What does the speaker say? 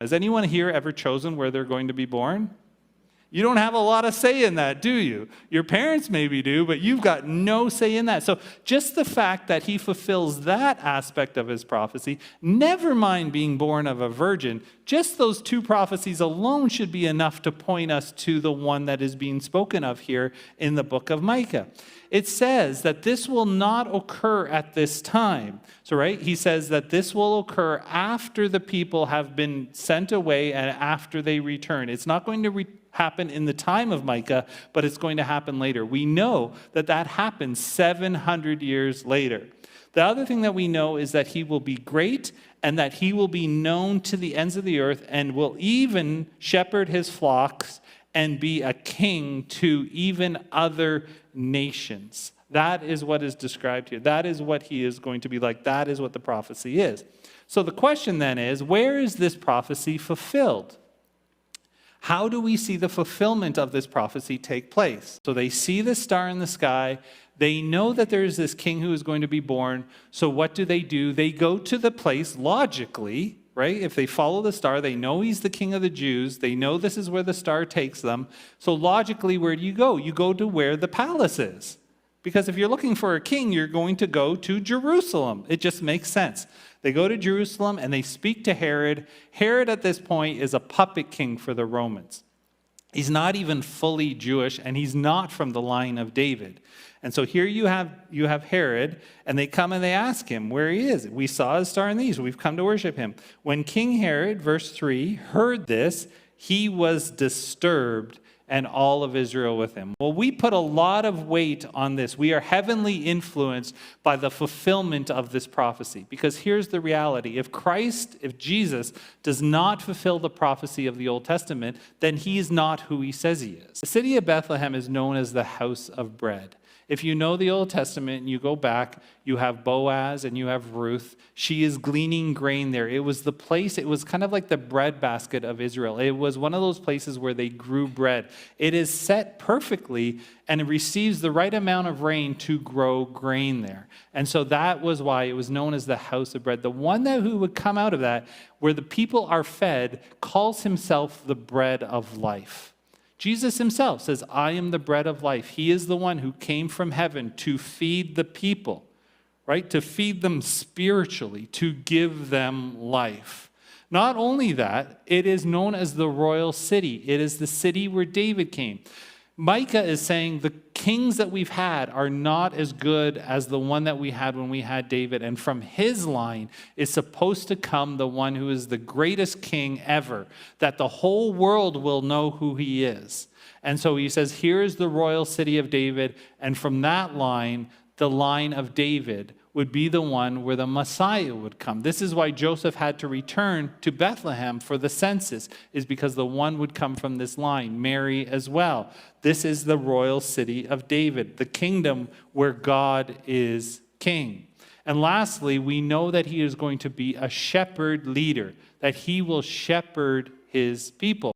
Has anyone here ever chosen where they're going to be born? You don't have a lot of say in that, do you? Your parents maybe do, but you've got no say in that. So just the fact that he fulfills that aspect of his prophecy, never mind being born of a virgin, just those two prophecies alone should be enough to point us to the one that is being spoken of here in the book of Micah. It says that this will not occur at this time. So, right, he says that this will occur after the people have been sent away and after they return. It's not going to happen in the time of Micah, but it's going to happen later. We know that that happens 700 years later. The other thing that we know is that he will be great and that he will be known to the ends of the earth and will even shepherd his flocks and be a king to even other nations. That is what is described here. That is what he is going to be like. That is what the prophecy is. So the question then is, where is this prophecy fulfilled? How do we see the fulfillment of this prophecy take place? So they see the star in the sky. They know that there is this king who is going to be born. So what do? They go to the place logically, right? If they follow the star, they know he's the king of the Jews. They know this is where the star takes them. So logically, where do you go? You go to where the palace is. Because if you're looking for a king, you're going to go to Jerusalem. It just makes sense. They go to Jerusalem and they speak to Herod. Herod at this point is a puppet king for the Romans. He's not even fully Jewish, and he's not from the line of David. And so here you have Herod, and they come and they ask him where he is. We saw his star in the east. We've come to worship him. When King Herod, verse 3, heard this, he was disturbed, and all of Israel with him. Well, we put a lot of weight on this. We are heavenly influenced by the fulfillment of this prophecy. Because here's the reality. If Jesus does not fulfill the prophecy of the Old Testament, then he is not who he says he is. The city of Bethlehem is known as the house of bread. If you know the Old Testament and you go back, you have Boaz and you have Ruth. She is gleaning grain there. It was the place, it was kind of like the bread basket of Israel. It was one of those places where they grew bread. It is set perfectly and it receives the right amount of rain to grow grain there. And so that was why it was known as the house of bread. The one who would come out of that, where the people are fed, calls himself the bread of life. Jesus himself says, I am the bread of life. He is the one who came from heaven to feed the people, right? To feed them spiritually, to give them life. Not only that, it is known as the royal city. It is the city where David came. Micah is saying the kings that we've had are not as good as the one that we had when we had David. And from his line is supposed to come the one who is the greatest king ever, that the whole world will know who he is. And so he says, here is the royal city of David. And from that line, the line of David would be the one where the Messiah would come. This is why Joseph had to return to Bethlehem for the census, is because the one would come from this line, Mary as well. This is the royal city of David, the kingdom where God is king. And lastly, we know that he is going to be a shepherd leader, that he will shepherd his people.